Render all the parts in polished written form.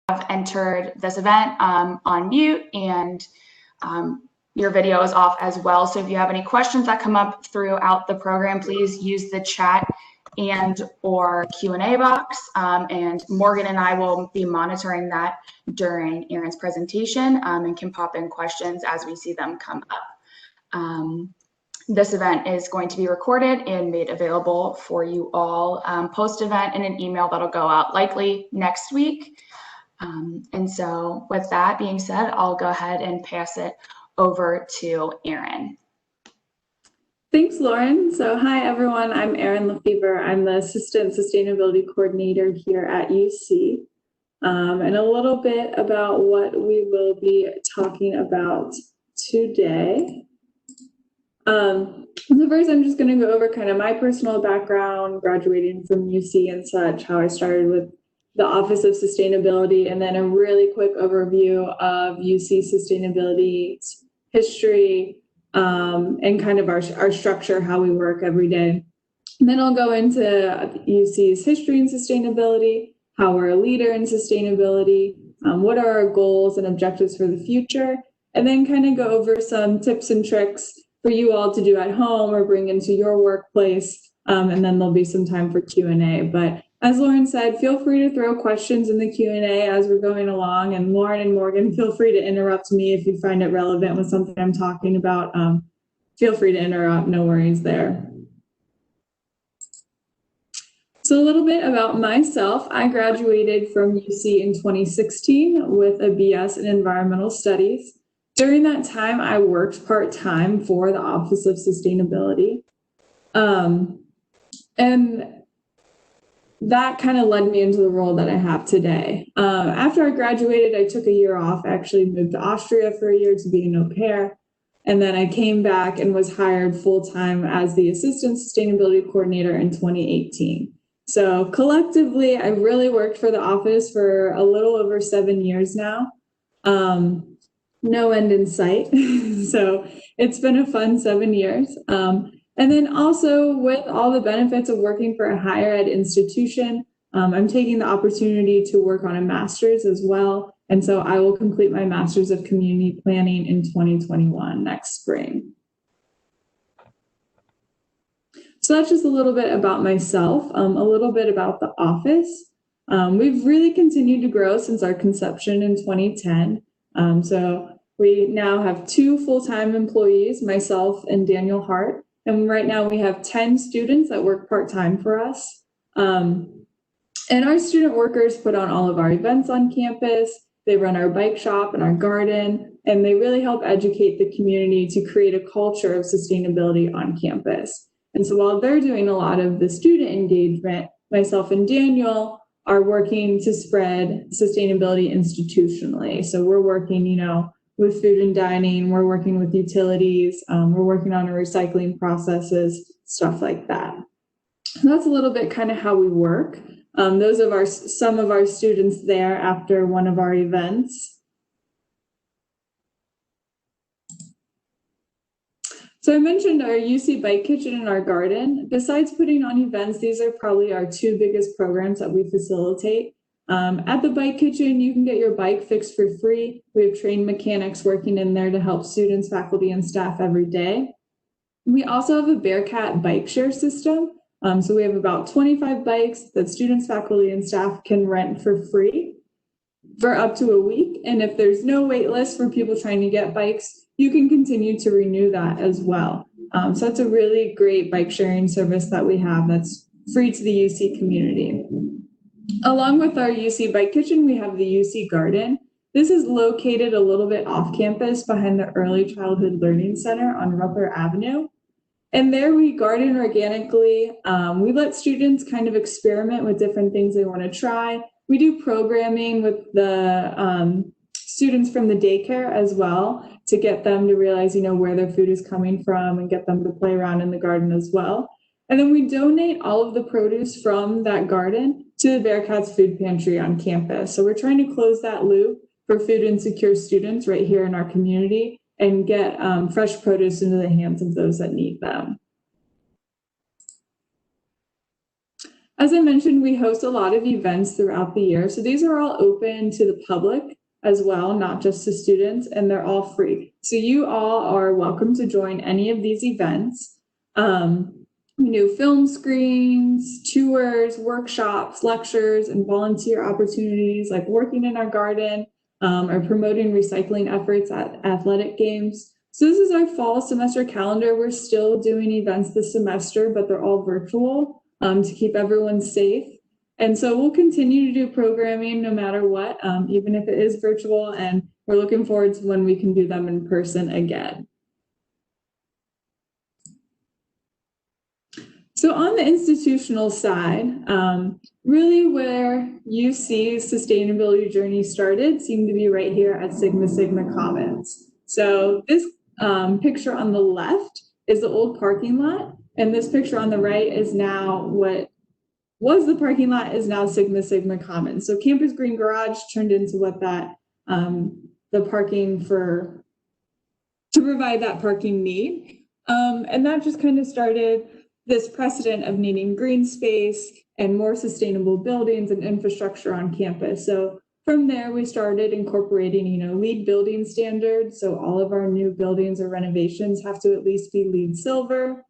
have entered this event on mute, and your video is off as well. So if you have any questions that come up throughout the program, please use the chat and or Q&A box, and Morgan and I will be monitoring that during Aaron's presentation, and can pop in questions as we see them come up. This event is going to be recorded and made available for you all post-event in an email that'll go out likely next week. And so with that being said, I'll go ahead and pass it over to Aaron. Thanks, Lauren. So hi, everyone. I'm Erin Lefevre. I'm the Assistant Sustainability Coordinator here at UC. And a little bit about what we will be talking about today. So first, I'm just going to go over kind of my personal background, graduating from UC and such, how I started with the Office of Sustainability, and then a really quick overview of UC sustainability history, and kind of our structure, how we work every day. And then I'll go into UC's history and sustainability, how we're a leader in sustainability, what are our goals and objectives for the future, and then kind of go over some tips and tricks for you all to do at home or bring into your workplace, and then there'll be some time for Q&A. But as Lauren said, feel free to throw questions in the Q&A as we're going along, and Lauren and Morgan, feel free to interrupt me if you find it relevant with something I'm talking about. Feel free to interrupt, no worries there. So a little bit about myself. I graduated from UC in 2016 with a BS in Environmental Studies. During that time, I worked part-time for the Office of Sustainability. And that kind of led me into the role that I have today. After I graduated, I took a year off, actually moved to Austria for a year to be an au pair. And then I came back and was hired full-time as the Assistant Sustainability Coordinator in 2018. So collectively, I've really worked for the office for a little over 7 years now. No end in sight. So it's been a fun 7 years. And then also with all the benefits of working for a higher ed institution, I'm taking the opportunity to work on a master's as well. And so I will complete my Master's of Community Planning in 2021 next spring. So that's just a little bit about myself, a little bit about the office. We've really continued to grow since our conception in 2010. So we now have 2 full-time employees, myself and Daniel Hart. And right now we have 10 students that work part-time for us. And our student workers put on all of our events on campus. They run our bike shop and our garden, and they really help educate the community to create a culture of sustainability on campus. And so while they're doing a lot of the student engagement, myself and Daniel are working to spread sustainability institutionally. So we're working, with food and dining, we're working with utilities, we're working on our recycling processes, stuff like that. So that's a little bit kind of how we work. Those are some of our students there after one of our events. So I mentioned our UC Bike Kitchen and our garden. Besides putting on events, these are probably our 2 biggest programs that we facilitate. At the Bike Kitchen, you can get your bike fixed for free. We have trained mechanics working in there to help students, faculty, and staff every day. We also have a Bearcat bike share system. So we have about 25 bikes that students, faculty, and staff can rent for free for up to a week. And if there's no wait list for people trying to get bikes, you can continue to renew that as well. So that's a really great bike sharing service that we have that's free to the UC community. Along with our UC Bike Kitchen, we have the UC Garden. This is located a little bit off campus behind the Early Childhood Learning Center on Rupper Avenue. And there we garden organically. We let students kind of experiment with different things they want to try. We do programming with the students from the daycare as well to get them to realize, where their food is coming from and get them to play around in the garden as well. And then we donate all of the produce from that garden to the Bearcats Food Pantry on campus. So we're trying to close that loop for food insecure students right here in our community and get fresh produce into the hands of those that need them. As I mentioned, we host a lot of events throughout the year. So these are all open to the public as well, not just to students, and they're all free. So you all are welcome to join any of these events. We do film screens, tours, workshops, lectures, and volunteer opportunities like working in our garden or promoting recycling efforts at athletic games. So this is our fall semester calendar. We're still doing events this semester, but they're all virtual to keep everyone safe. And so we'll continue to do programming no matter what, even if it is virtual, and we're looking forward to when we can do them in person again. So on the institutional side, really where UC's sustainability journey started seemed to be right here at Sigma Sigma Commons. So this picture on the left is the old parking lot, and this picture on the right is now what was the parking lot is now Sigma Sigma Commons. So Campus Green Garage turned into what that the parking to provide that parking need, and that just kind of started this precedent of needing green space and more sustainable buildings and infrastructure on campus. So from there, we started incorporating, LEED building standards. So all of our new buildings or renovations have to at least be LEED silver.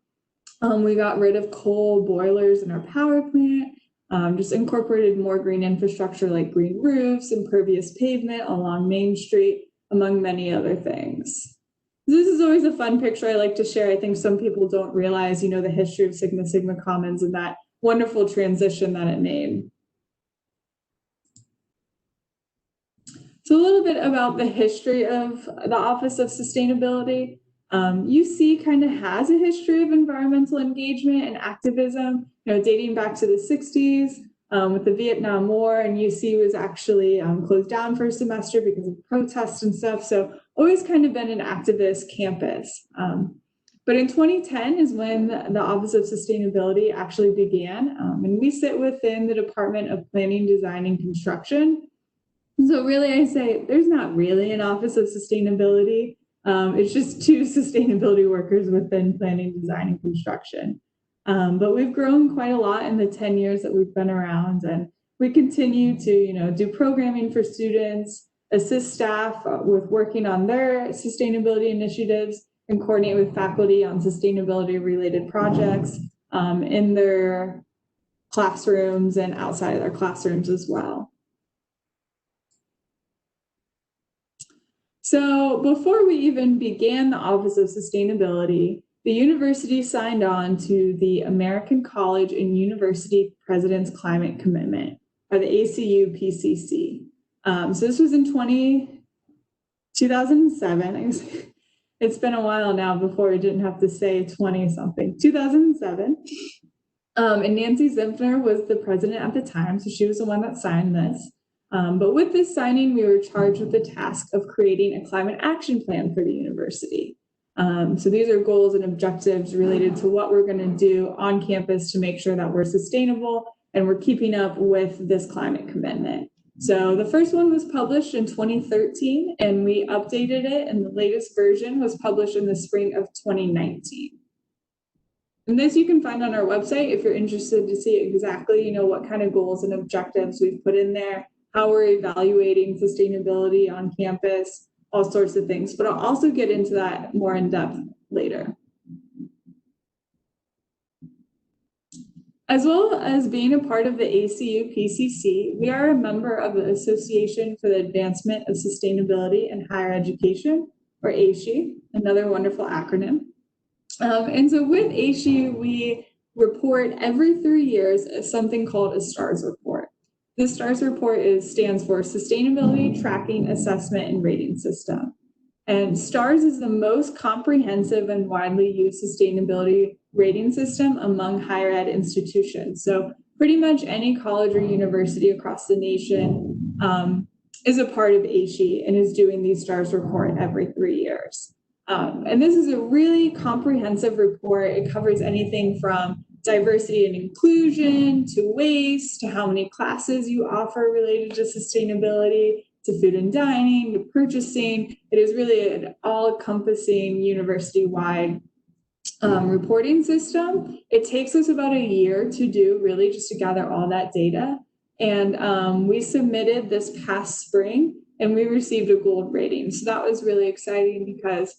We got rid of coal boilers in our power plant, just incorporated more green infrastructure like green roofs, impervious pavement along Main Street, among many other things. This is always a fun picture I like to share. I think some people don't realize, the history of Sigma Sigma Commons and that wonderful transition that it made. So a little bit about the history of the Office of Sustainability. UC kind of has a history of environmental engagement and activism, dating back to the 60s with the Vietnam War, and UC was actually closed down for a semester because of protests and stuff. So always kind of been an activist campus. But in 2010 is when the Office of Sustainability actually began, and we sit within the Department of Planning, Design, and Construction. So really, I say there's not really an Office of Sustainability. It's just two sustainability workers within planning, design, and construction. But we've grown quite a lot in the 10 years that we've been around, and we continue to, do programming for students, assist staff with working on their sustainability initiatives, and coordinate with faculty on sustainability-related projects in their classrooms and outside of their classrooms as well. So before we even began the Office of Sustainability, the university signed on to the American College and University President's Climate Commitment, or the ACU PCC. So this was in 2007. It's been a while now before we didn't have to say 20-something, 2007. And Nancy Zimpfner was the president at the time, so she was the one that signed this. But with this signing, we were charged with the task of creating a climate action plan for the university. So these are goals and objectives related to what we're going to do on campus to make sure that we're sustainable and we're keeping up with this climate commitment. So the first one was published in 2013, and we updated it, and the latest version was published in the spring of 2019. And this you can find on our website if you're interested to see exactly, what kind of goals and objectives we've put in there, how we're evaluating sustainability on campus, all sorts of things. But I'll also get into that more in depth later. As well as being a part of the ACU PCC, we are a member of the Association for the Advancement of Sustainability in Higher Education, or ASHE, another wonderful acronym. And so with ASHE, we report every 3 years something called a STARS report. The STARS report stands for Sustainability Tracking, Assessment, and Rating System. And STARS is the most comprehensive and widely used sustainability rating system among higher ed institutions. So pretty much any college or university across the nation is a part of ASHE and is doing these STARS report every 3 years. And this is a really comprehensive report. It covers anything from diversity and inclusion to waste, to how many classes you offer related to sustainability, to food and dining, to purchasing. It is really an all-encompassing university-wide reporting system. It takes us about a year to do, really, just to gather all that data. And we submitted this past spring and we received a gold rating. So that was really exciting, because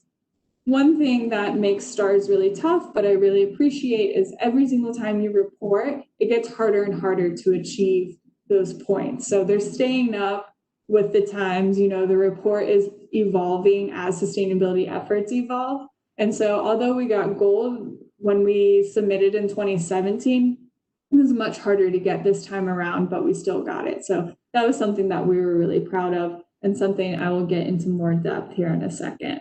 one thing that makes stars really tough, but I really appreciate, is every single time you report, it gets harder and harder to achieve those points. So they're staying up with the times. You know, the report is evolving as sustainability efforts evolve. And so although we got gold when we submitted in 2017, it was much harder to get this time around, but we still got it. So that was something that we were really proud of, and something I will get into more depth here in a second.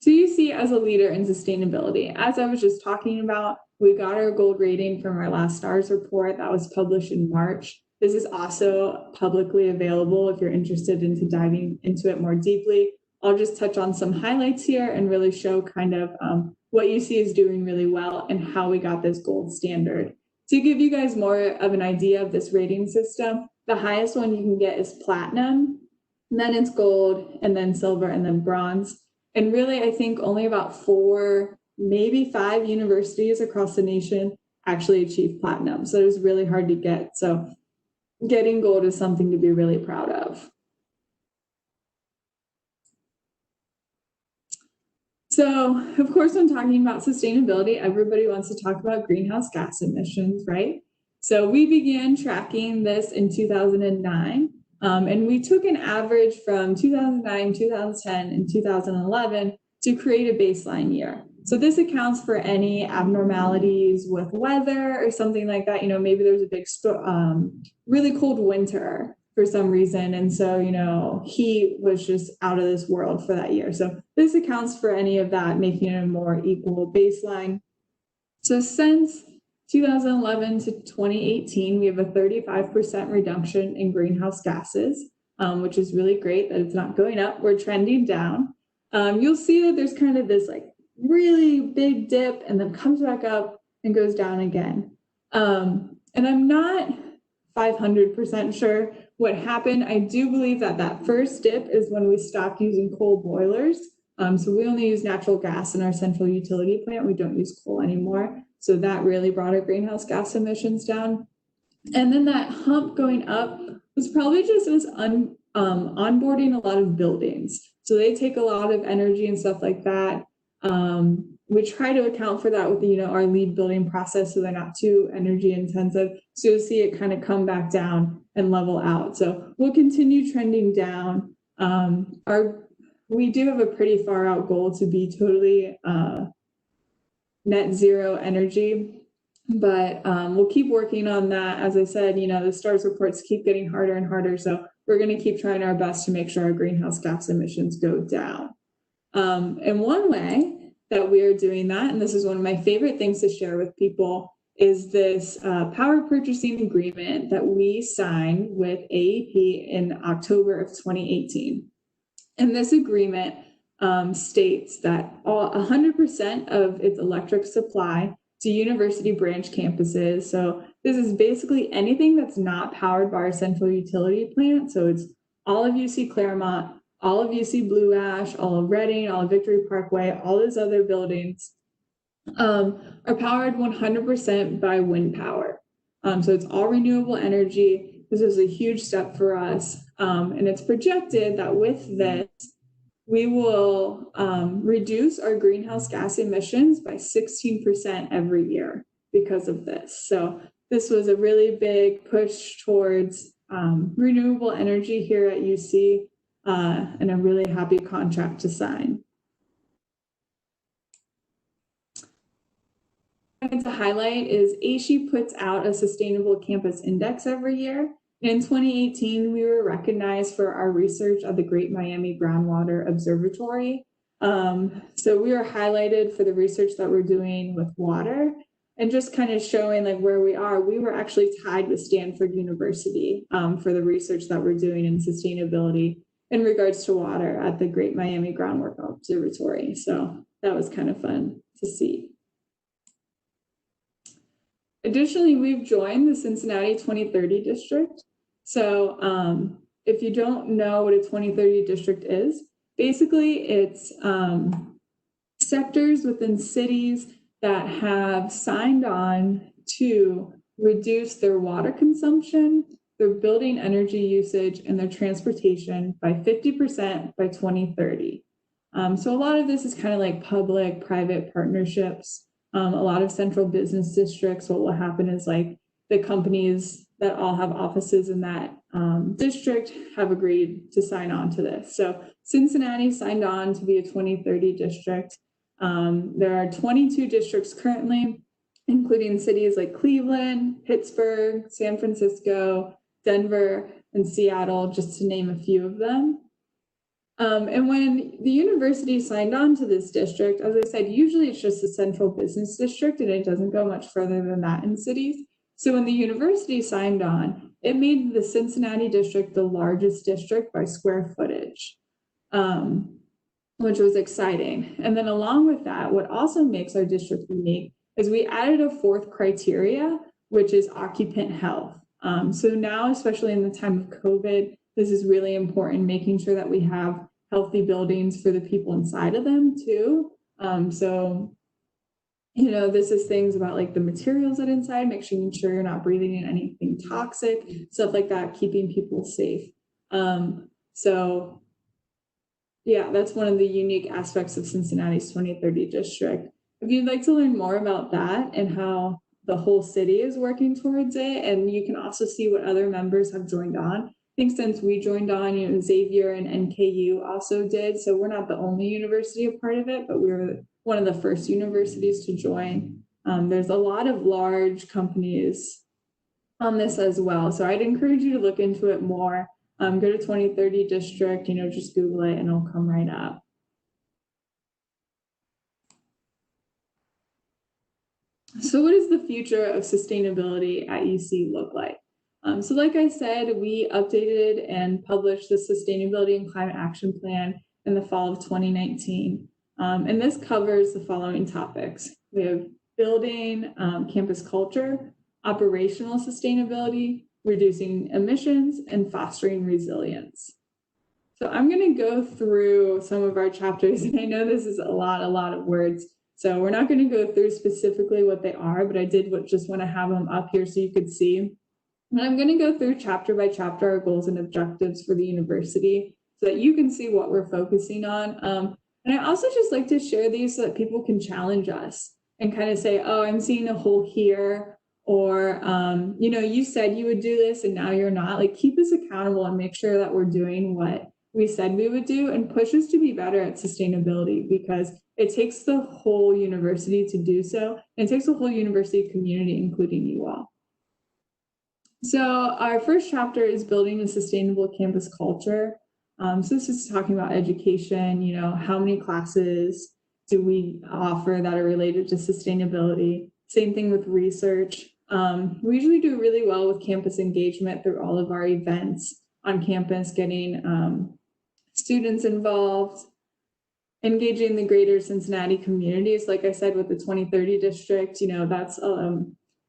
So you see, as a leader in sustainability, as I was just talking about, we got our gold rating from our last STARS report that was published in March. This is also publicly available if you're interested into diving into it more deeply. I'll just touch on some highlights here and really show kind of what UC is doing really well and how we got this gold standard. To give you guys more of an idea of this rating system, the highest one you can get is platinum, and then it's gold, and then silver, and then bronze. And really, I think only about 4, maybe 5 universities across the nation actually achieve platinum. So it was really hard to get. So getting gold is something to be really proud of. So, of course, when talking about sustainability, everybody wants to talk about greenhouse gas emissions, right? So we began tracking this in 2009. And we took an average from 2009, 2010, and 2011 to create a baseline year. So this accounts for any abnormalities with weather or something like that. You know, maybe there's a big, really cold winter for some reason. And so, you know, heat was just out of this world for that year. So this accounts for any of that, making it a more equal baseline. So since 2011 to 2018, we have a 35% reduction in greenhouse gases, which is really great that it's not going up. We're trending down. You'll see that there's kind of this like really big dip and then comes back up and goes down again. And I'm not 500% sure what happened. I do believe that that first dip is when we stopped using coal boilers. So we only use natural gas in our central utility plant. We don't use coal anymore. So that really brought our greenhouse gas emissions down. And then that hump going up was probably just us onboarding a lot of buildings. So they take a lot of energy and stuff like that. We try to account for that with, you know, our lead building process, so they're not too energy intensive. So you'll see it kind of come back down and level out. So we'll continue trending down. We do have a pretty far out goal to be totally net zero energy, but we'll keep working on that. As I said, you know, the STARS reports keep getting harder and harder. So we're going to keep trying our best to make sure our greenhouse gas emissions go down. And one way that we are doing that, and this is one of my favorite things to share with people, is this power purchasing agreement that we signed with AEP in October of 2018. And this agreement states that 100% of its electric supply to university branch campuses. So this is basically anything that's not powered by our central utility plant. So it's all of UC Claremont, all of UC Blue Ash, all of Reading, all of Victory Parkway, all those other buildings are powered 100% by wind power. So it's all renewable energy. This is a huge step for us. And it's projected that with this, we will reduce our greenhouse gas emissions by 16% every year because of this. So this was a really big push towards renewable energy here at UC, and a really happy contract to sign. To highlight is ASHE puts out a sustainable campus index every year. In 2018, we were recognized for our research at the Great Miami Groundwater Observatory. So we were highlighted for the research that we're doing with water, and just kind of showing like where we are. We were actually tied with Stanford University for the research that we're doing in sustainability in regards to water at the Great Miami Groundwater Observatory. So that was kind of fun to see. Additionally, we've joined the Cincinnati 2030 district. So if you don't know what a 2030 district is, basically it's sectors within cities that have signed on to reduce their water consumption, their building energy usage, and their transportation by 50% by 2030. So a lot of this is kind of like public-private partnerships. A lot of central business districts, what will happen is like the companies that all have offices in that district have agreed to sign on to this. So Cincinnati signed on to be a 2030 district. There are 22 districts currently, including cities like Cleveland, Pittsburgh, San Francisco, Denver, and Seattle, just to name a few of them. And when the university signed on to this district, as I said, usually it's just a central business district and it doesn't go much further than that in cities. So when the university signed on, it made the Cincinnati district the largest district by square footage, which was exciting. And then along with that, what also makes our district unique is we added a fourth criteria, which is occupant health. So now, especially in the time of COVID, this is really important, making sure that we have healthy buildings for the people inside of them too. So, you know, this is things about like the materials that inside, making sure you're not breathing in anything toxic, stuff like that, keeping people safe. So yeah, that's one of the unique aspects of Cincinnati's 2030 district. If you'd like to learn more about that and how the whole city is working towards it, and you can also see what other members have joined on. I think since we joined on, you know, Xavier and NKU also did. So we're not the only university a part of it, but we were one of the first universities to join. There's a lot of large companies on this as well. So I'd encourage you to look into it more. Go to 2030 district, you know, just Google it and it'll come right up. So what does the future of sustainability at UC look like? So like I said, we updated and published the Sustainability and Climate Action Plan in the fall of 2019. And this covers the following topics. We have building campus culture, operational sustainability, reducing emissions, and fostering resilience. So I'm going to go through some of our chapters, and I know this is a lot of words. So we're not going to go through specifically what they are, but I did just want to have them up here so you could see. And I'm going to go through chapter by chapter our goals and objectives for the university so that you can see what we're focusing on. And I also just like to share these so that people can challenge us and kind of say, oh, I'm seeing a hole here, or, you know, you said you would do this and now you're not. Like, keep us accountable and make sure that we're doing what we said we would do, and push us to be better at sustainability, because it takes the whole university to do so. And it takes the whole university community, including you all. So our first chapter is building a sustainable campus culture. So this is talking about education, you know, how many classes do we offer that are related to sustainability? Same thing with research. We usually do really well with campus engagement through all of our events on campus, getting students involved, engaging the greater Cincinnati communities. Like I said, with the 2030 district, you know, that's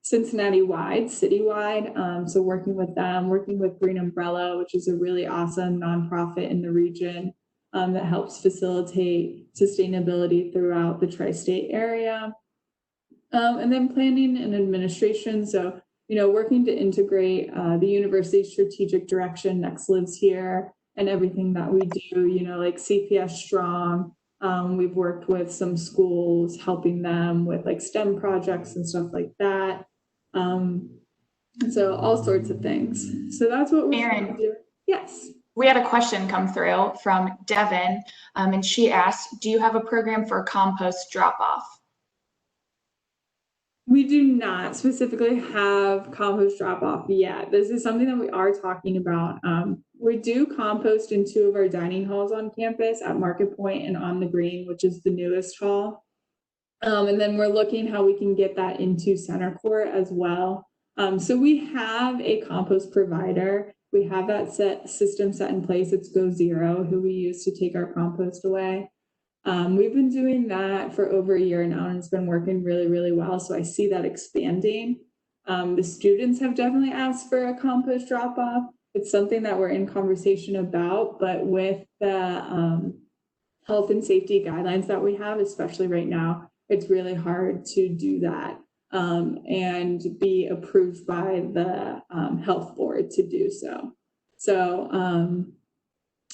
Cincinnati-wide, citywide. So working with them, working with Green Umbrella, which is a really awesome nonprofit in the region that helps facilitate sustainability throughout the tri-state area. And then planning and administration. So, you know, working to integrate the university's strategic direction, Next Lives Here, and everything that we do, you know, like CPS Strong. We've worked with some schools, helping them with like STEM projects and stuff like that. So all sorts of things. So that's what we're trying to do. Yes. We had a question come through from Devin, and she asked, do you have a program for compost drop-off? We do not specifically have compost drop-off yet. This is something that we are talking about. We do compost in 2 of our dining halls on campus, at Market Point and on the Green, which is the newest hall. And then we're looking how we can get that into Center Court as well. So we have a compost provider. We have that system set in place. It's Go Zero, who we use to take our compost away. We've been doing that for over a year now, and it's been working really, really well. So I see that expanding. The students have definitely asked for a compost drop-off. It's something that we're in conversation about, but with the health and safety guidelines that we have, especially right now. It's really hard to do that and be approved by the health board to do so. So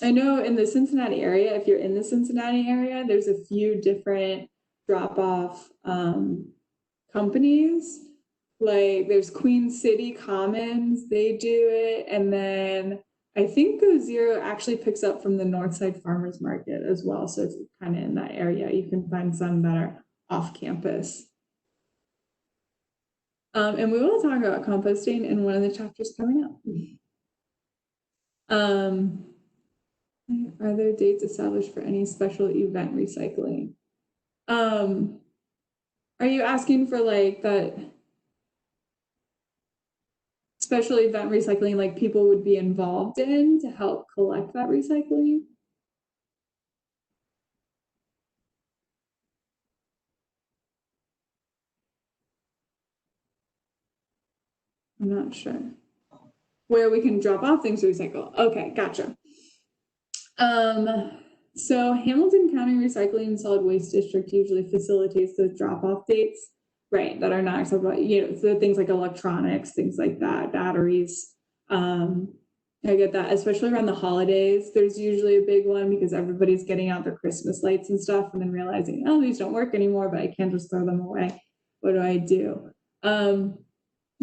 I know in the Cincinnati area, if you're in the Cincinnati area, there's a few different drop-off companies. Like there's Queen City Commons, they do it. And then I think Go Zero actually picks up from the Northside Farmers Market as well. So if you're kind of in that area, you can find some that are off campus. And we will talk about composting in one of the chapters coming up. Are there dates established for any special event recycling? Are you asking for like that special event recycling, like people would be involved in to help collect that recycling? I'm not sure. Where we can drop off things to recycle. Okay, gotcha. So Hamilton County Recycling and Solid Waste District usually facilitates those drop-off dates, right, that are not acceptable, you know, so things like electronics, things like that, batteries. I get that, especially around the holidays. There's usually a big one because everybody's getting out their Christmas lights and stuff and then realizing, oh, these don't work anymore, but I can't just throw them away. What do I do? So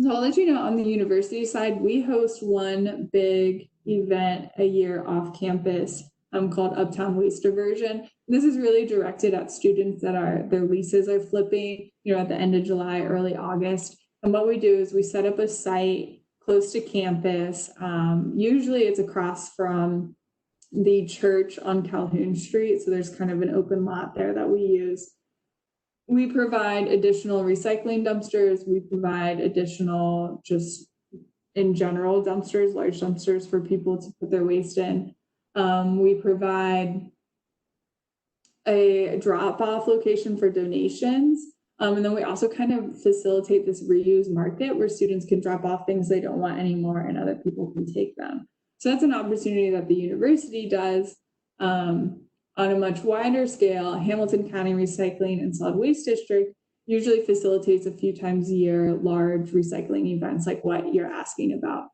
I'll let you know on the university side, we host one big event a year off campus called Uptown Waste Diversion. This is really directed at students that their leases are flipping, you know, at the end of July, early August. And what we do is we set up a site close to campus. Usually it's across from the church on Calhoun Street. So there's kind of an open lot there that we use. We provide additional recycling dumpsters. We provide additional, just in general, dumpsters, large dumpsters for people to put their waste in. We provide a drop-off location for donations. And then we also kind of facilitate this reuse market where students can drop off things they don't want anymore and other people can take them. So that's an opportunity that the university does. On a much wider scale, Hamilton County Recycling and Solid Waste District usually facilitates a few times a year large recycling events like what you're asking about.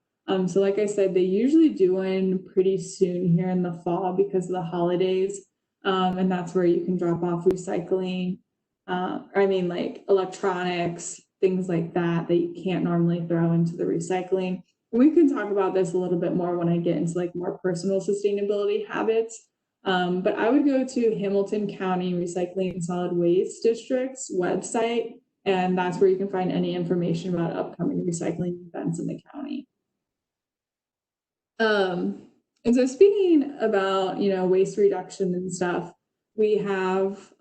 So like I said, they usually do one pretty soon here in the fall because of the holidays. And that's where you can drop off recycling. Like electronics, things like that you can't normally throw into the recycling. We can talk about this a little bit more when I get into like more personal sustainability habits. But I would go to Hamilton County Recycling and Solid Waste District's website, and that's where you can find any information about upcoming recycling events in the county. And so speaking about, you know, waste reduction and stuff, we have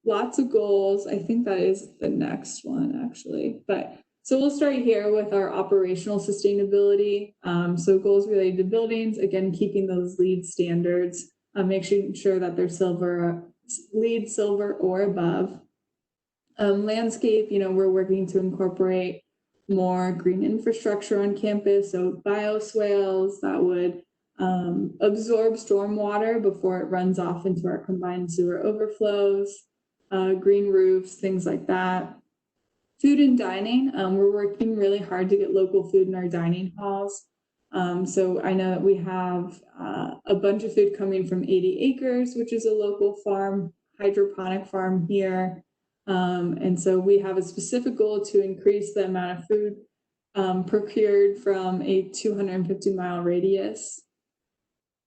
lots of goals. I think that is the next one actually, but so we'll start here with our operational sustainability. So goals related to buildings, again, keeping those LEED standards, making sure that they're LEED silver or above. Landscape, you know, we're working to incorporate more green infrastructure on campus. So bioswales that would absorb stormwater before it runs off into our combined sewer overflows, green roofs, things like that. Food and dining, we're working really hard to get local food in our dining halls. So I know that we have a bunch of food coming from 80 Acres, which is a local farm, hydroponic farm here. And so we have a specific goal to increase the amount of food procured from a 250-mile radius.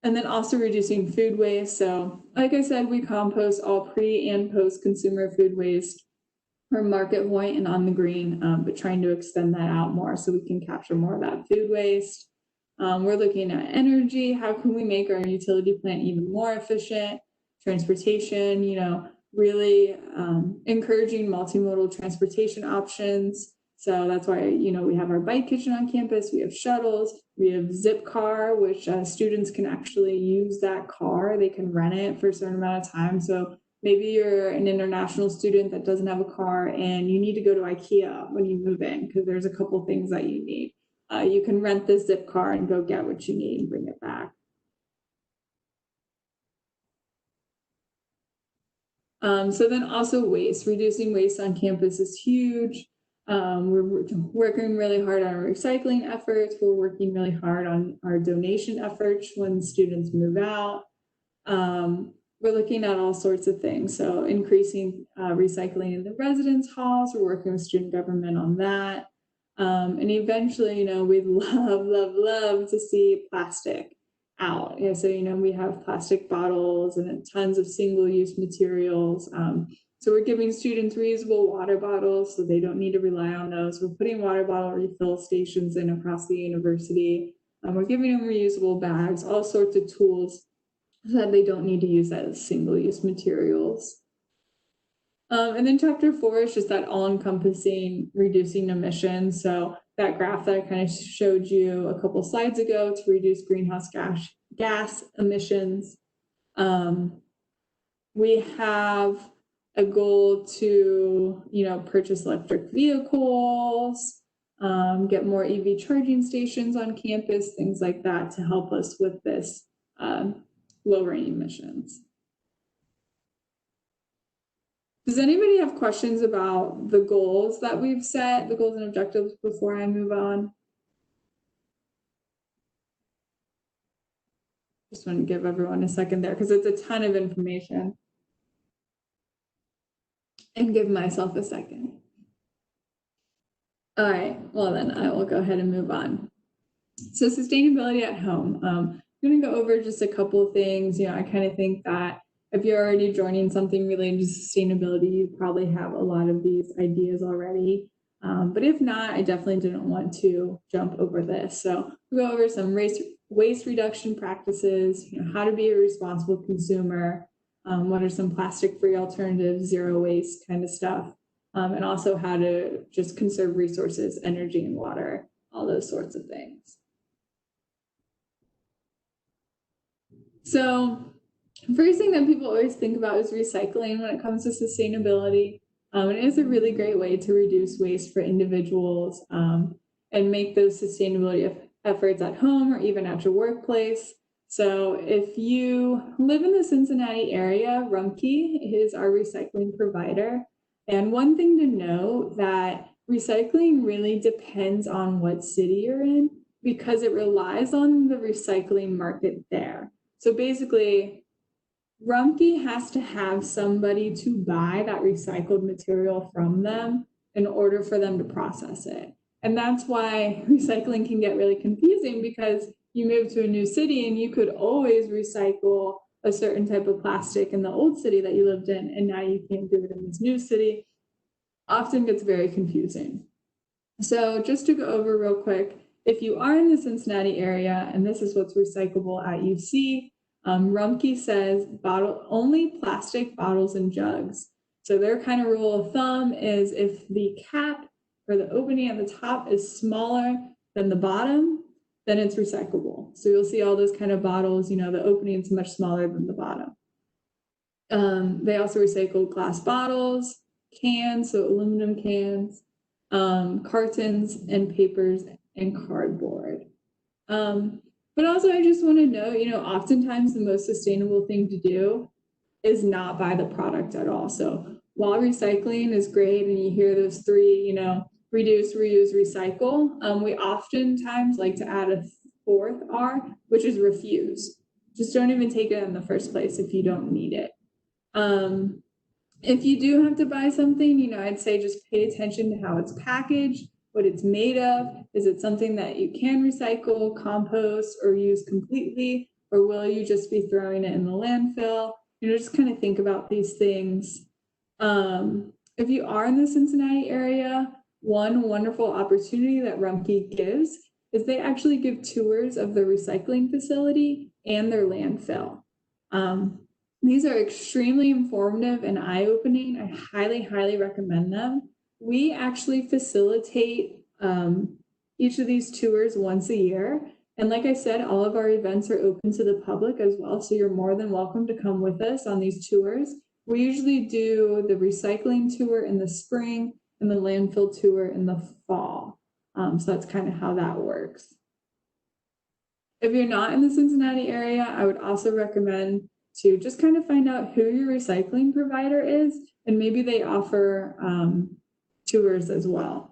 And then also reducing food waste. So like I said, we compost all pre and post consumer food waste from Market Point and on the green, but trying to extend that out more so we can capture more of that food waste. We're looking at energy. How can we make our utility plant even more efficient? Transportation, you know, really encouraging multimodal transportation options. So that's why, you know, we have our bike kitchen on campus. We have shuttles. We have Zipcar, which students can actually use that car. They can rent it for a certain amount of time. So maybe you're an international student that doesn't have a car and you need to go to IKEA when you move in because there's a couple things that you need. You can rent the Zipcar and go get what you need and bring it back. So then also waste, reducing waste on campus is huge. We're working really hard on our recycling efforts. We're working really hard on our donation efforts when students move out. We're looking at all sorts of things. So increasing recycling in the residence halls. We're working with student government on that. And eventually, we'd love to see plastic out. Yeah, so, we have plastic bottles and tons of single-use materials. So we're giving students reusable water bottles so they don't need to rely on those. We're putting water bottle refill stations in across the university. We're giving them reusable bags, all sorts of tools so that they don't need to use that as single-use materials. And then chapter 4 is just that all-encompassing reducing emissions. So that graph that I kind of showed you a couple slides ago to reduce greenhouse gas emissions. We have a goal to, purchase electric vehicles, get more EV charging stations on campus, things like that to help us with this lowering emissions. Does anybody have questions about the goals that we've set, the goals and objectives, before I move on? Just want to give everyone a second there because it's a ton of information. And give myself a second. All right, well then I will go ahead and move on. So sustainability at home. I'm going to go over just a couple of things. I kind of think that if you're already joining something related to sustainability, you probably have a lot of these ideas already. But if not, I definitely didn't want to jump over this. So we'll go over some waste reduction practices, how to be a responsible consumer, what are some plastic-free alternatives, zero waste kind of stuff, and also how to just conserve resources, energy and water, all those sorts of things. So first thing that people always think about is recycling when it comes to sustainability. It is a really great way to reduce waste for individuals and make those sustainability efforts at home or even at your workplace. So if you live in the Cincinnati area, Rumpke is our recycling provider. And one thing to know that recycling really depends on what city you're in because it relies on the recycling market there. So basically, Rumpke has to have somebody to buy that recycled material from them in order for them to process it. And that's why recycling can get really confusing because you move to a new city and you could always recycle a certain type of plastic in the old city that you lived in, and now you can't do it in this new city. Often gets very confusing. So just to go over real quick, if you are in the Cincinnati area, and this is what's recyclable at UC, Rumpke says only plastic bottles and jugs. So their kind of rule of thumb is if the cap or the opening at the top is smaller than the bottom, then it's recyclable. So you'll see all those kind of bottles, the opening is much smaller than the bottom. They also recycle glass bottles, cans, so aluminum cans, cartons and papers and cardboard. But also I just want to note, oftentimes the most sustainable thing to do is not buy the product at all. So while recycling is great and you hear those three, reduce, reuse, recycle, we oftentimes like to add a fourth R, which is refuse. Just don't even take it in the first place if you don't need it. If you do have to buy something, I'd say just pay attention to how it's packaged, what it's made of. Is it something that you can recycle, compost, or use completely? Or will you just be throwing it in the landfill? Just kind of think about these things. If you are in the Cincinnati area, one wonderful opportunity that Rumpke gives is they actually give tours of the recycling facility and their landfill. These are extremely informative and eye-opening. I highly, highly recommend them. We actually facilitate each of these tours once a year. And like I said, all of our events are open to the public as well. So you're more than welcome to come with us on these tours. We usually do the recycling tour in the spring and the landfill tour in the fall. So that's kind of how that works. If you're not in the Cincinnati area, I would also recommend to just kind of find out who your recycling provider is, and maybe they offer tours as well.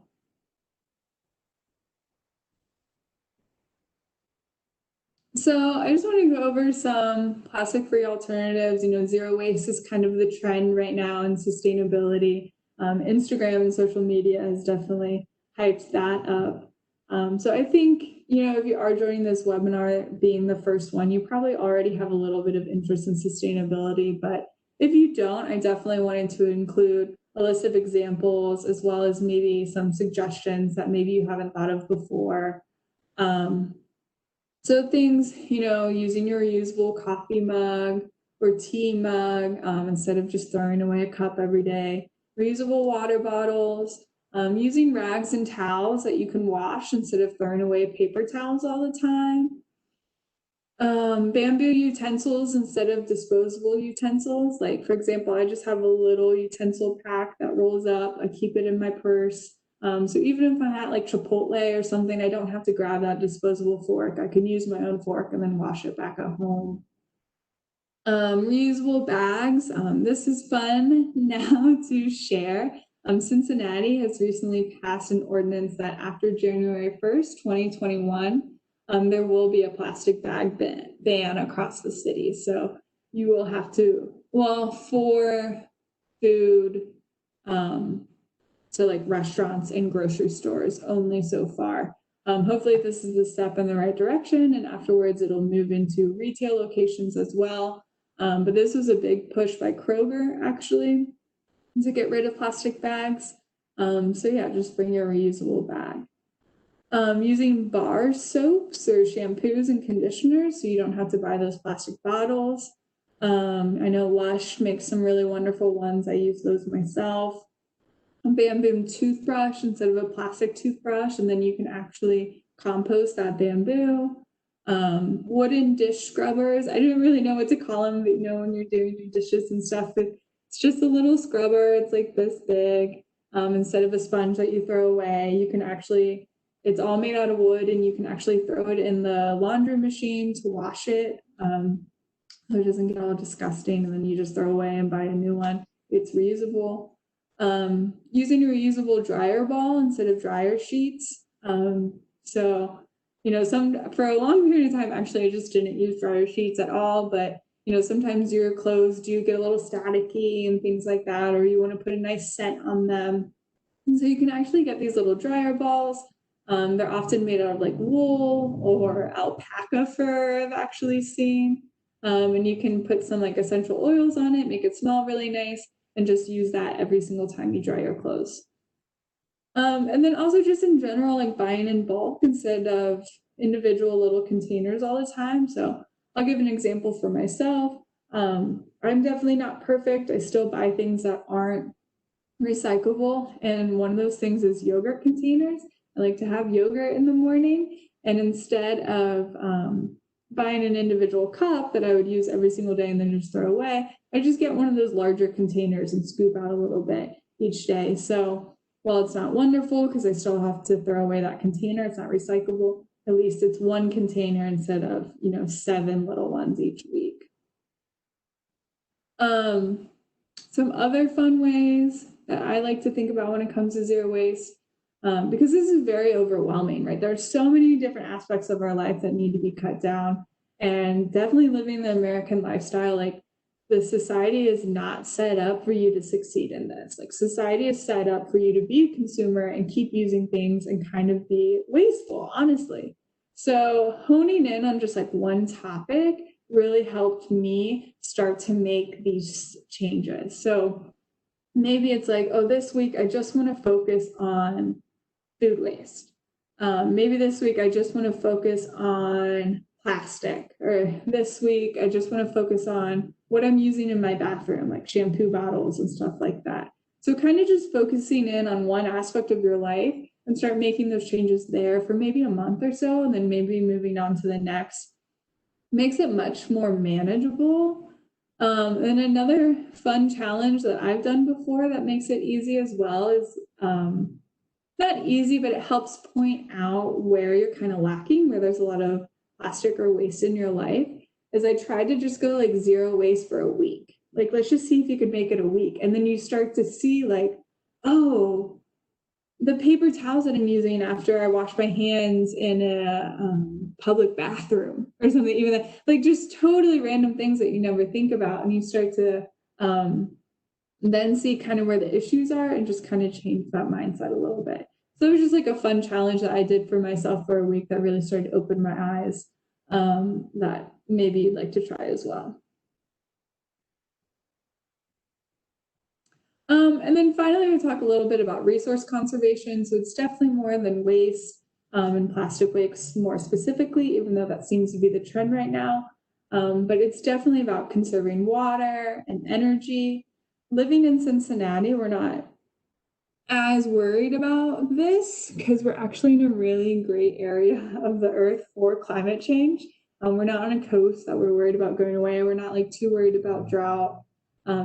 So I just want to go over some plastic-free alternatives. Zero waste is kind of the trend right now in sustainability. Instagram and social media has definitely hyped that up. So I think, if you are joining this webinar, being the first one, you probably already have a little bit of interest in sustainability. But if you don't, I definitely wanted to include a list of examples, as well as maybe some suggestions that maybe you haven't thought of before. So things, using your reusable coffee mug or tea mug instead of just throwing away a cup every day, reusable water bottles, using rags and towels that you can wash instead of throwing away paper towels all the time, bamboo utensils instead of disposable utensils. Like, for example, I just have a little utensil pack that rolls up. I keep it in my purse. So even if I'm at like Chipotle or something, I don't have to grab that disposable fork. I can use my own fork and then wash it back at home. Reusable bags. This is fun now to share. Cincinnati has recently passed an ordinance that after January 1st, 2021, there will be a plastic bag ban across the city. So you will have to, for food, so like restaurants and grocery stores only so far. Hopefully this is a step in the right direction, and afterwards it'll move into retail locations as well. But this was a big push by Kroger actually to get rid of plastic bags. So yeah, just bring your reusable bag. Using bar soaps or shampoos and conditioners so you don't have to buy those plastic bottles. I know Lush makes some really wonderful ones. I use those myself. A bamboo toothbrush instead of a plastic toothbrush, and then you can actually compost that bamboo. Wooden dish scrubbers. I didn't really know what to call them, but when you're doing your dishes and stuff, it's just a little scrubber. It's like this big. Instead of a sponge that you throw away, you can actually, it's all made out of wood, and you can actually throw it in the laundry machine to wash it. So it doesn't get all disgusting, and then you just throw away and buy a new one. It's reusable. Using a reusable dryer ball instead of dryer sheets. So, for a long period of time, actually, I just didn't use dryer sheets at all, but, sometimes your clothes do get a little staticky and things like that, or you want to put a nice scent on them. And so you can actually get these little dryer balls. They're often made out of like wool or alpaca fur, I've actually seen. And you can put some like essential oils on it, make it smell really nice, and just use that every single time you dry your clothes. And then also just in general, like buying in bulk instead of individual little containers all the time. So I'll give an example for myself. I'm definitely not perfect. I still buy things that aren't recyclable. And one of those things is yogurt containers. I like to have yogurt in the morning. And instead of buying an individual cup that I would use every single day and then just throw away, I just get one of those larger containers and scoop out a little bit each day. So while it's not wonderful because I still have to throw away that container, it's not recyclable, at least it's one container instead of 7 little ones each week. Some other fun ways that I like to think about when it comes to zero waste, because this is very overwhelming, right? There are so many different aspects of our life that need to be cut down, and definitely living the American lifestyle, like the society is not set up for you to succeed in this. Like society is set up for you to be a consumer and keep using things and kind of be wasteful, honestly. So honing in on just like one topic really helped me start to make these changes. So maybe it's like, oh, this week I just want to focus on food waste. Maybe this week I just want to focus on plastic, or this week I just want to focus on what I'm using in my bathroom, like shampoo bottles and stuff like that. So kind of just focusing in on one aspect of your life and start making those changes there for maybe a month or so, and then maybe moving on to the next makes it much more manageable. And another fun challenge that I've done before that makes it easy as well is not easy, but it helps point out where you're kind of lacking, where there's a lot of plastic or waste in your life. is I tried to just go like zero waste for a week. Like, let's just see if you could make it a week. And then you start to see like, oh, the paper towels that I'm using after I wash my hands in a public bathroom or something, even that, like just totally random things that you never think about. And you start to then see kind of where the issues are and just kind of change that mindset a little bit. So it was just like a fun challenge that I did for myself for a week that really started to open my eyes, that maybe you'd like to try as well. And then finally, we'll talk a little bit about resource conservation. So it's definitely more than waste, and plastic waste more specifically, even though that seems to be the trend right now. But it's definitely about conserving water and energy. Living in Cincinnati, we're not as worried about this because we're actually in a really great area of the earth for climate change. We're not on a coast that we're worried about going away. We're not like too worried about drought,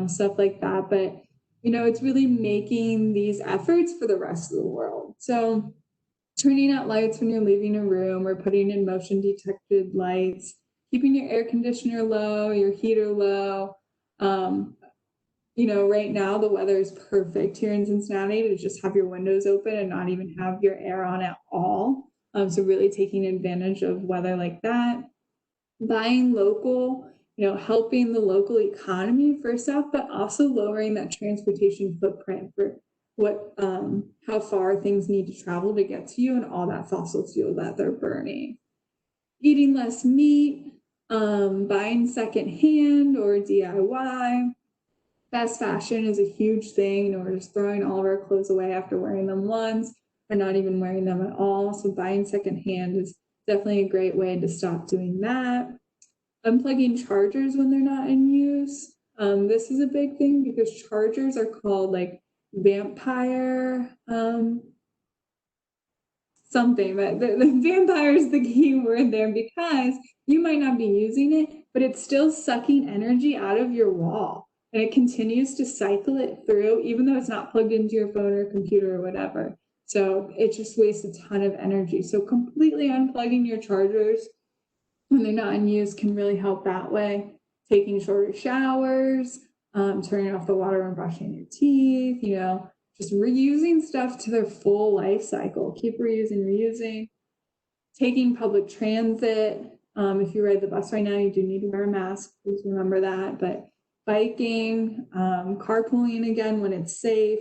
stuff like that. But you know, it's really making these efforts for the rest of the world. So turning out lights when you're leaving a room or putting in motion detected lights, keeping your air conditioner low, your heater low. You know, right now the weather is perfect here in Cincinnati to just have your windows open and not even have your air on at all. So really taking advantage of weather like that. Buying local, you know, helping the local economy first off, but also lowering that transportation footprint for what, how far things need to travel to get to you and all that fossil fuel that they're burning. Eating less meat, buying secondhand or DIY. Fast fashion is a huge thing. You know, we're just throwing all of our clothes away after wearing them once or not even wearing them at all. So buying secondhand is definitely a great way to stop doing that. Unplugging chargers when they're not in use. This is a big thing because chargers are called like vampire something, but the vampire is the key word there because you might not be using it, but it's still sucking energy out of your wall and it continues to cycle it through even though it's not plugged into your phone or computer or whatever. So it just wastes a ton of energy. So completely unplugging your chargers when they're not in use can really help that way. Taking shorter showers, turning off the water when brushing your teeth, you know, just reusing stuff to their full life cycle. Keep reusing, reusing. Taking public transit. If you ride the bus right now, you do need to wear a mask. Please remember that. But biking, carpooling again when it's safe.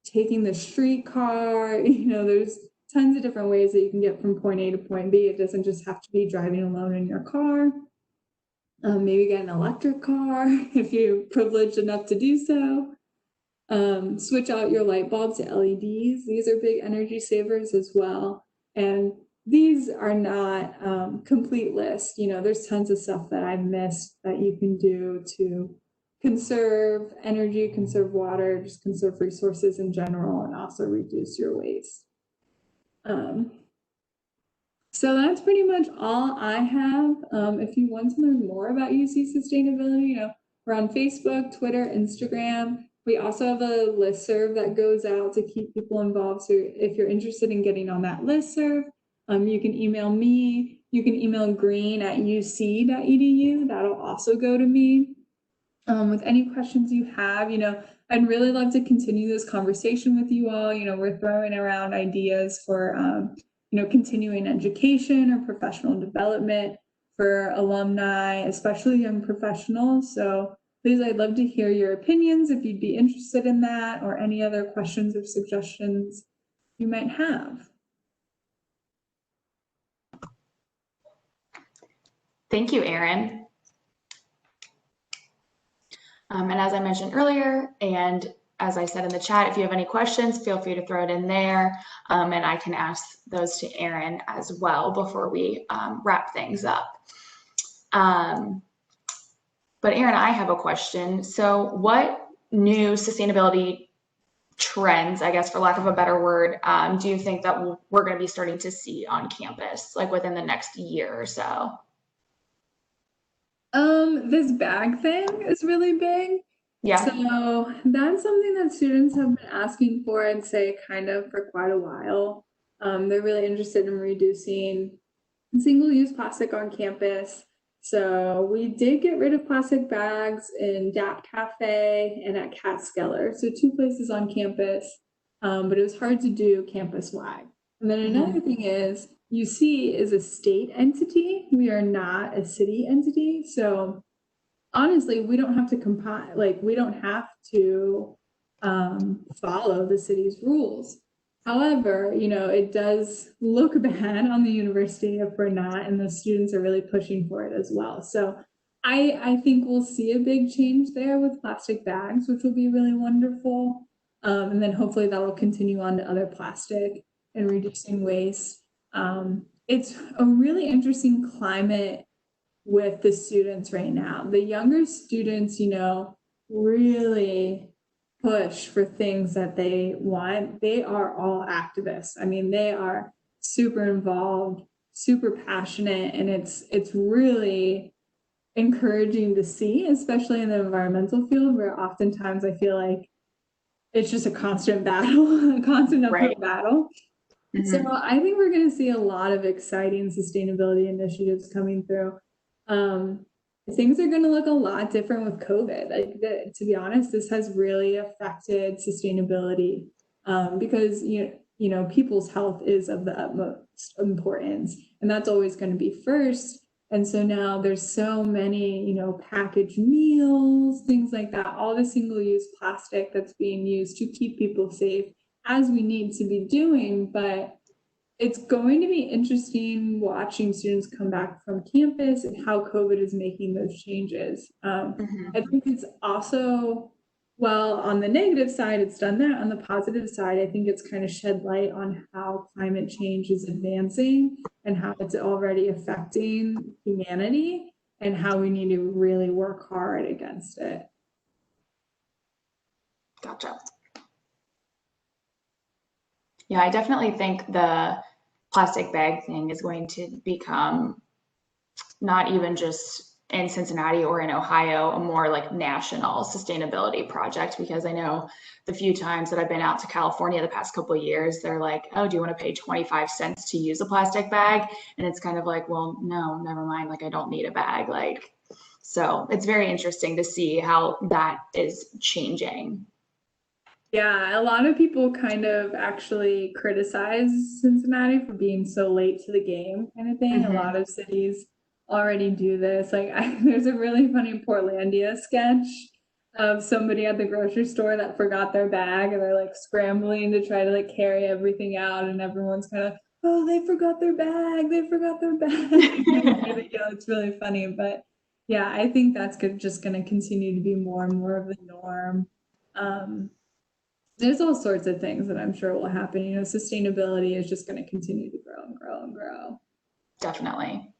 Taking the streetcar, you know, there's tons of different ways that you can get from point A to point B. It doesn't just have to be driving alone in your car. Maybe get an electric car if you're privileged enough to do so. Switch out your light bulbs to LEDs. These are big energy savers as well. And these are not complete lists. You know, there's tons of stuff that I've missed that you can do to conserve energy, conserve water, just conserve resources in general, and also reduce your waste. So that's pretty much all I have. If you want to learn more about UC sustainability, you know, we're on Facebook, Twitter, Instagram. We also have a listserv that goes out to keep people involved. So if you're interested in getting on that listserv, you can email me. You can email green@uc.edu. That'll also go to me. With any questions you have, you know, I'd really love to continue this conversation with you all. You know, we're throwing around ideas for, you know, continuing education or professional development for alumni, especially young professionals. So please, I'd love to hear your opinions if you'd be interested in that or any other questions or suggestions you might have. Thank you, Erin. And as I mentioned earlier, and as I said in the chat, if you have any questions, feel free to throw it in there, and I can ask those to Erin as well before we wrap things up. But Erin, I have a question. So what new sustainability trends, I guess for lack of a better word, do you think that we're going to be starting to see on campus, like within the next year or so? This bag thing is really big. Yeah. So that's something that students have been asking for, I'd say, kind of for quite a while. They're really interested in reducing single-use plastic on campus. So we did get rid of plastic bags in DAP Cafe and at Catskeller. So 2 places on campus, but it was hard to do campus-wide. And then another thing is UC is a state entity. We are not a city entity. So honestly, we don't have to comply, like we don't have to follow the city's rules. However, you know, it does look bad on the university if we're not, and the students are really pushing for it as well. So I think we'll see a big change there with plastic bags, which will be really wonderful. And then hopefully that will continue on to other plastic and reducing waste. It's a really interesting climate with the students right now. The younger students, you know, really push for things that they want. They are all activists. I mean, they are super involved, super passionate, and it's really encouraging to see, especially in the environmental field, where oftentimes I feel like it's just a constant battle, a constant uphill battle. So I think we're going to see a lot of exciting sustainability initiatives coming through. Things are going to look a lot different with COVID. Like, to be honest, this has really affected sustainability because you know people's health is of the utmost importance, and that's always going to be first. And so now there's so many, you know, packaged meals, things like that, all the single-use plastic that's being used to keep people safe, as we need to be doing. But it's going to be interesting watching students come back from campus and how COVID is making those changes. I think it's also, well, on the negative side, it's done that. On the positive side, I think it's kind of shed light on how climate change is advancing and how it's already affecting humanity and how we need to really work hard against it. Gotcha. Yeah, I definitely think the plastic bag thing is going to become not even just in Cincinnati or in Ohio, a more like national sustainability project, because I know the few times that I've been out to California the past couple of years, they're like, oh, do you want to pay 25 cents to use a plastic bag? And it's kind of like, well, no, never mind. Like, I don't need a bag. Like, so it's very interesting to see how that is changing. Yeah, a lot of people kind of actually criticize Cincinnati for being so late to the game, kind of thing. A lot of cities already do this. Like, there's a really funny Portlandia sketch of somebody at the grocery store that forgot their bag, and they're like scrambling to try to like carry everything out, and everyone's kind of, oh, they forgot their bag, they forgot their bag. You know, it's really funny, but yeah, I think that's just going to continue to be more and more of the norm. There's all sorts of things that I'm sure will happen. You know, sustainability is just going to continue to grow and grow and grow. Definitely.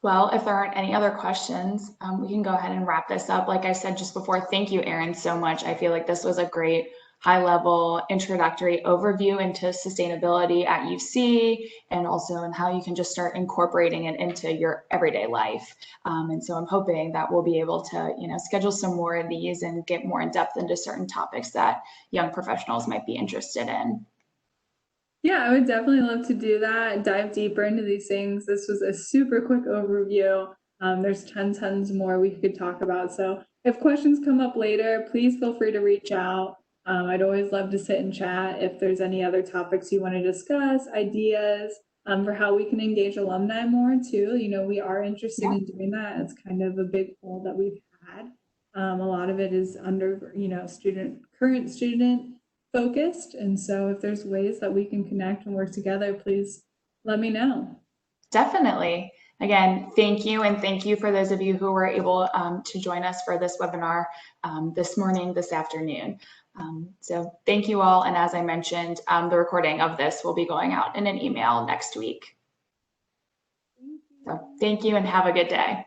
Well, if there aren't any other questions, we can go ahead and wrap this up. Like I said just before, thank you, Erin, so much. I feel like this was a great high-level introductory overview into sustainability at UC, and also in how you can just start incorporating it into your everyday life. And so I'm hoping that we'll be able to, you know, schedule some more of these and get more in depth into certain topics that young professionals might be interested in. Yeah, I would definitely love to do that, dive deeper into these things. This was a super quick overview. There's tons more we could talk about. So if questions come up later, please feel free to reach out. I'd always love to sit and chat if there's any other topics you want to discuss, ideas for how we can engage alumni more too. You know, we are interested in doing that. It's kind of a big goal that we've had. A lot of it is under, you know, current student focused. And so if there's ways that we can connect and work together, please let me know. Definitely. Again, thank you. And thank you for those of you who were able to join us for this webinar this morning, this afternoon. So thank you all. And as I mentioned, the recording of this will be going out in an email next week. So thank you and have a good day.